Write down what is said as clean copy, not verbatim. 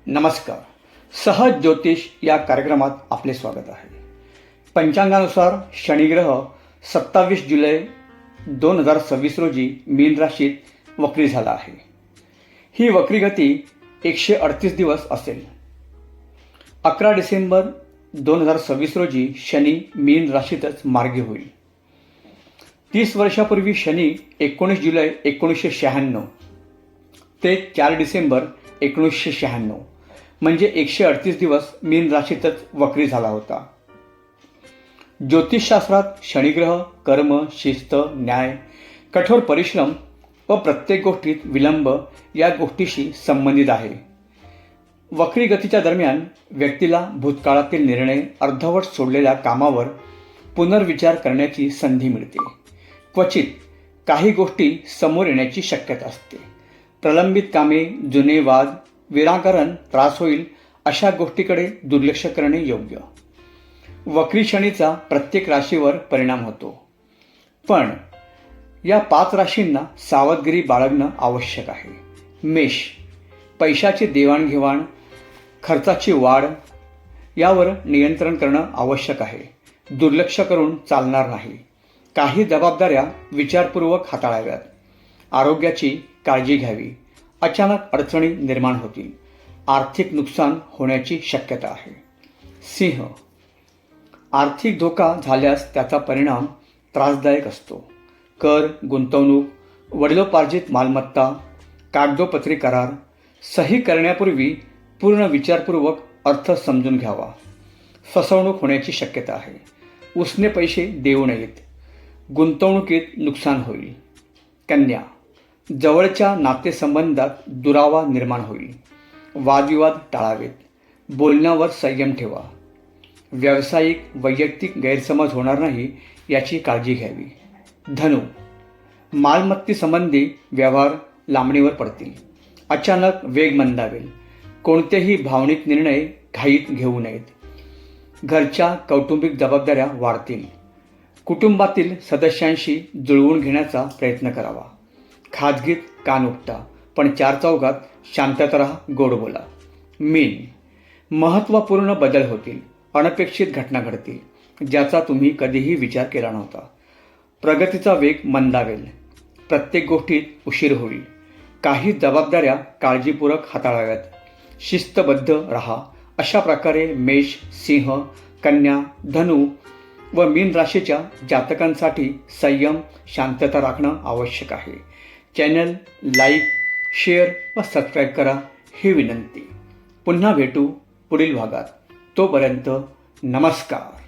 नमस्कार. सहज ज्योतिष या कार्यक्रमात आपले स्वागत आहे. पंचांगानुसार शनिग्रह 27 जुलै 2026 रोजी मीन राशीत वक्री झाला आहे. ही वक्री गती 138 दिवस असेल. 11 डिसेंबर 2026 रोजी शनी मीन राशीतच मार्गी होईल. 30 वर्षापूर्वी शनी 19 जुलै 1996 ते 4 डिसेंबर 1996 म्हणजे 138 दिवस मीन राशीतच वक्री झाला होता. ज्योतिषशास्त्रात शनिग्रह कर्म, शिस्त, न्याय, कठोर परिश्रम व प्रत्येक गोष्टीत विलंब या गोष्टीशी संबंधित आहे. वक्री गतीच्या दरम्यान व्यक्तीला भूतकाळातील निर्णय, अर्धवट सोडलेल्या कामावर पुनर्विचार करण्याची संधी मिळते. क्वचित काही गोष्टी समोर येण्याची शक्यता असते. प्रलंबित कामे, जुने वाद, विनाकारण त्रास होईल अशा गोष्टीकडे दुर्लक्ष करणे योग्य. वक्री शनीचा प्रत्येक राशीवर परिणाम होतो, पण या 5 राशींना सावधगिरी बाळगणं आवश्यक आहे. मेष, पैशाची देवाणघेवाण, खर्चाची वाढ यावर नियंत्रण करणं आवश्यक आहे. दुर्लक्ष करून चालणार नाही. काही जबाबदाऱ्या विचारपूर्वक हाताळाव्यात. आरोग्याची काळजी घ्यावी. अचानक अडचणी निर्माण होतील. आर्थिक नुकसान होण्याची शक्यता आहे. सिंह, आर्थिक धोका झाल्यास त्याचा परिणाम त्रासदायक असतो. कर, गुंतवणूक, वडिलोपार्जित मालमत्ता, कागदोपत्री करार सही करण्यापूर्वी पूर्ण विचारपूर्वक अर्थ समजून घ्यावा. फसवणूक होण्याची शक्यता आहे. उसने पैसे देऊ नयेत. गुंतवणुकीत नुकसान होईल. कन्या, जवळच्या नातेसंबंधात दुरावा निर्माण होईल. वादविवाद टाळावेत. बोलण्यावर संयम ठेवा. व्यावसायिक वैयक्तिक गैरसमज होणार नाही याची काळजी घ्यावी. धनु, मालमत्तेसंबंधी व्यवहार लांबणीवर पडतील. अचानक वेग मंदावेल. कोणतेही भावनिक निर्णय घाईत घेऊ नयेत. घरच्या कौटुंबिक जबाबदाऱ्या वाढतील. कुटुंबातील सदस्यांशी जुळवून घेण्याचा प्रयत्न करावा. खाजगीत कान उपटा, पण 4 चौघात शांतता राहा, गोड बोला. मीन, महत्त्वपूर्ण बदल होतील. अनपेक्षित घटना घडतील ज्याचा तुम्ही कधीही विचार केला नव्हता. प्रगतीचा वेग मंदावेल. प्रत्येक गोष्टीत उशीर होईल. काही जबाबदाऱ्या काळजीपूर्वक हाताळाव्यात. शिस्तबद्ध राहा. अशा प्रकारे मेष, सिंह, कन्या, धनु व मीन राशीच्या जातकांसाठी संयम, शांतता राखणं आवश्यक आहे. चॅनल लाईक, शेअर व सबस्क्राईब करा ही विनंती. पुन्हा भेटू पुढील भागात. तोपर्यंत नमस्कार.